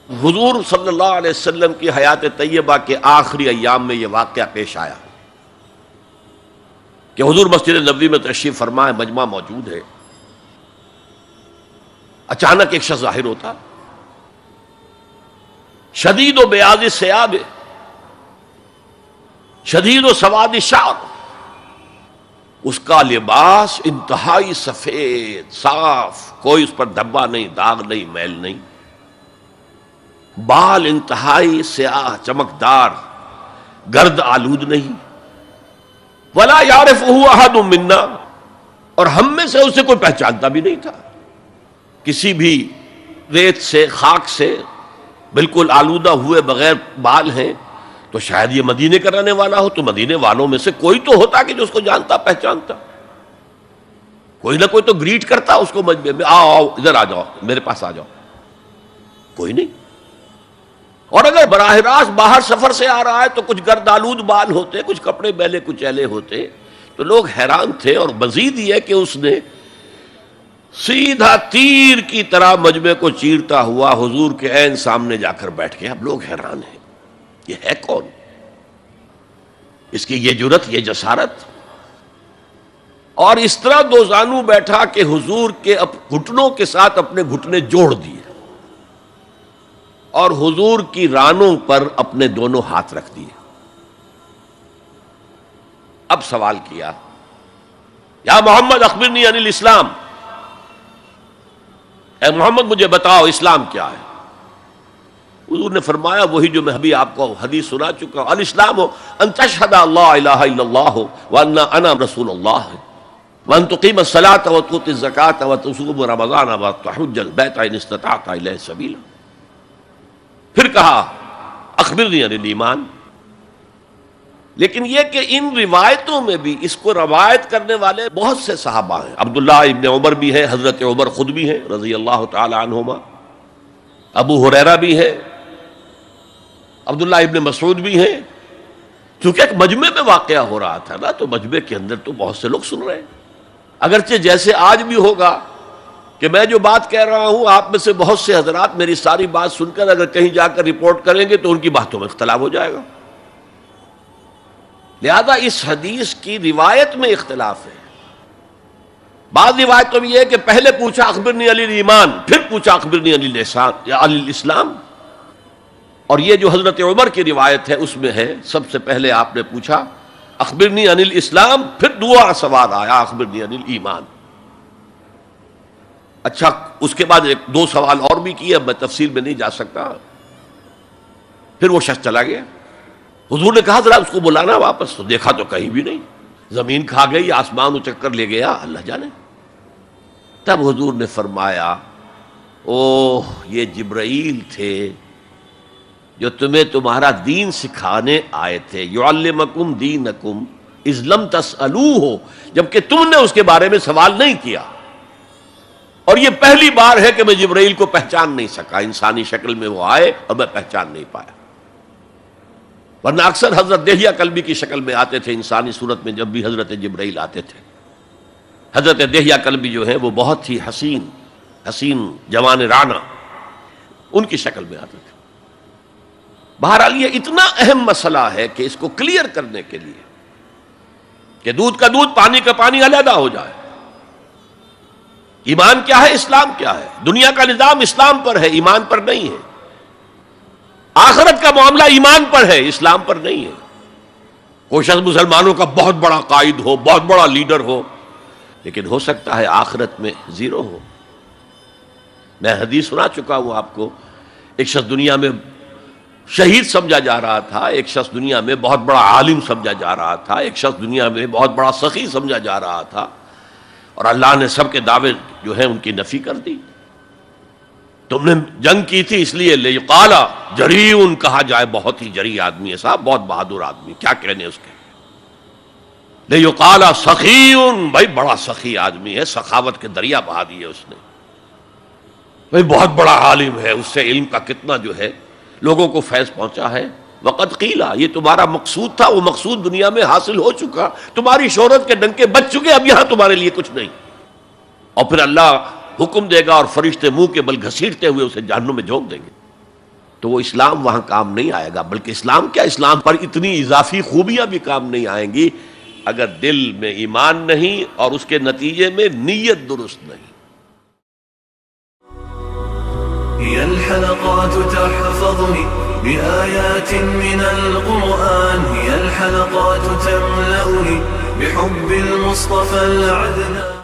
حضور صلی اللہ علیہ وسلم کی حیات طیبہ کے آخری ایام میں یہ واقعہ پیش آیا کہ حضور مسجد نبوی میں تشریف فرما ہے، مجمع موجود ہے، اچانک ایک شخص ظاہر ہوتا، شدید و بیاض ثیاب، شدید و سواد شعر، اس کا لباس انتہائی سفید صاف، کوئی اس پر دھبا نہیں، داغ نہیں، میل نہیں، بال انتہائی سیاہ چمکدار، گرد آلود نہیں، ولا یعرفہ احد منا، اور ہم میں سے اسے کوئی پہچانتا بھی نہیں تھا، کسی بھی ریت سے خاک سے بالکل آلودہ ہوئے بغیر بال ہیں، تو شاید یہ مدینے کا رہنے والا ہو، تو مدینے والوں میں سے کوئی تو ہوتا کہ جو اس کو جانتا پہچانتا، کوئی نہ کوئی تو گریٹ کرتا اس کو مجمع میں، آؤ آؤ ادھر آ جاؤ، میرے پاس آ جاؤ، کوئی نہیں۔ اور اگر براہ راست باہر سفر سے آ رہا ہے تو کچھ گرد آلود بال ہوتے، کچھ کپڑے میلے کچیلے ہوتے، تو لوگ حیران تھے، اور مزید یہ کہ اس نے سیدھا تیر کی طرح مجمع کو چیرتا ہوا حضور کے عین سامنے جا کر بیٹھ گیا۔ اب لوگ حیران ہیں، یہ ہے کون؟ اس کی یہ جرت، یہ جسارت، اور اس طرح دو زانو بیٹھا کہ حضور کے گھٹنوں کے ساتھ اپنے گھٹنے جوڑ دیے اور حضور کی رانوں پر اپنے دونوں ہاتھ رکھ دیے۔ اب سوال کیا، یا محمد اخبرنی عن الاسلام، اے محمد مجھے بتاؤ اسلام کیا ہے؟ حضور نے فرمایا وہی جو میں ابھی آپ کو حدیث سنا چکا ہوں، الاسلام ان تشہد اللہ الہ الا اللہ وان انا رسول اللہ وان تقیم الصلاۃ وتؤتی الزکاۃ وتصوم رمضان وتحج البیت ان استطعت الیہ سبیلا۔ پھر کہا اخبرنی عن الایمان، لیکن یہ کہ ان روایتوں میں بھی اس کو روایت کرنے والے بہت سے صحابہ ہیں، عبداللہ ابن عمر بھی ہے، حضرت عمر خود بھی ہیں رضی اللہ تعالی عنہما، ابو ہریرہ بھی ہے، عبداللہ ابن مسعود بھی ہیں، کیونکہ ایک مجمع میں واقعہ ہو رہا تھا نا، تو مجمع کے اندر تو بہت سے لوگ سن رہے ہیں، اگرچہ جیسے آج بھی ہوگا کہ میں جو بات کہہ رہا ہوں آپ میں سے بہت سے حضرات میری ساری بات سن کر اگر کہیں جا کر رپورٹ کریں گے تو ان کی باتوں میں اختلاف ہو جائے گا، لہذا اس حدیث کی روایت میں اختلاف ہے۔ بعض روایتوں میں یہ ہے کہ پہلے پوچھا اخبرنی عن الایمان، پھر پوچھا اخبرنی عن الاسلام، اور یہ جو حضرت عمر کی روایت ہے اس میں ہے سب سے پہلے آپ نے پوچھا اخبرنی عن الاسلام، پھر دوسرا سوال آیا اخبرنی عن الایمان۔ اچھا، اس کے بعد ایک دو سوال اور بھی کیے، اب میں تفصیل میں نہیں جا سکتا۔ پھر وہ شخص چلا گیا، حضور نے کہا ذرا اس کو بلانا واپس، تو دیکھا تو کہیں بھی نہیں، زمین کھا گئی، آسمان اچک کر لے گیا، اللہ جانے۔ تب حضور نے فرمایا اوہ یہ جبرائیل تھے جو تمہیں تمہارا دین سکھانے آئے تھے، یعلمکم دینکم اذ لم تسألوہ، جبکہ تم نے اس کے بارے میں سوال نہیں کیا، اور یہ پہلی بار ہے کہ میں جبرائیل کو پہچان نہیں سکا، انسانی شکل میں وہ آئے اور میں پہچان نہیں پایا، ورنہ اکثر حضرت دہیہ کلبی کی شکل میں آتے تھے انسانی صورت میں، جب بھی حضرت جبرائیل آتے تھے۔ حضرت دہیہ کلبی جو ہے وہ بہت ہی حسین جوان رانا، ان کی شکل میں آتے تھے۔ بہرحال یہ اتنا اہم مسئلہ ہے کہ اس کو کلیئر کرنے کے لیے کہ دودھ کا دودھ پانی کا پانی علیحدہ ہو جائے، ایمان کیا ہے، اسلام کیا ہے، دنیا کا نظام اسلام پر ہے، ایمان پر نہیں ہے، آخرت کا معاملہ ایمان پر ہے، اسلام پر نہیں ہے۔ کوئی شخص مسلمانوں کا بہت بڑا قائد ہو، بہت بڑا لیڈر ہو، لیکن ہو سکتا ہے آخرت میں زیرو ہو۔ میں حدیث سنا چکا ہوں آپ کو، ایک شخص دنیا میں شہید سمجھا جا رہا تھا، ایک شخص دنیا میں بہت بڑا عالم سمجھا جا رہا تھا، ایک شخص دنیا میں بہت بڑا سخی سمجھا جا رہا تھا، اور اللہ نے سب کے دعوے جو ہیں ان کی نفی کر دی۔ تم نے جنگ کی تھی اس لیے لیقال جریء کہا جائے، بہت ہی جری آدمی ہے صاحب، بہت بہادر آدمی، کیا کہنے اس کے، لیقال سخی، بھائی بڑا سخی آدمی ہے، سخاوت کے دریا بہا دیے اس نے، بھائی بہت بڑا عالم ہے، اس سے علم کا کتنا جو ہے لوگوں کو فیض پہنچا ہے۔ وقد قیلا، یہ تمہارا مقصود تھا، وہ مقصود دنیا میں حاصل ہو چکا، تمہاری شہرت کے ڈنکے بج چکے، اب یہاں تمہارے لیے کچھ نہیں۔ اور پھر اللہ حکم دے گا اور فرشتے منہ کے بل گھسیٹتے ہوئے اسے جہنم میں جھونک دیں گے۔ تو وہ اسلام وہاں کام نہیں آئے گا. بلکہ اسلام کیا، اسلام پر اتنی اضافی خوبیاں بھی کام نہیں آئیں گی اگر دل میں ایمان نہیں اور اس کے نتیجے میں نیت درست نہیں. هي الحلقات تحفظني بآيات من القرآن، هي الحلقات تملأني بحب المصطفى العدنان.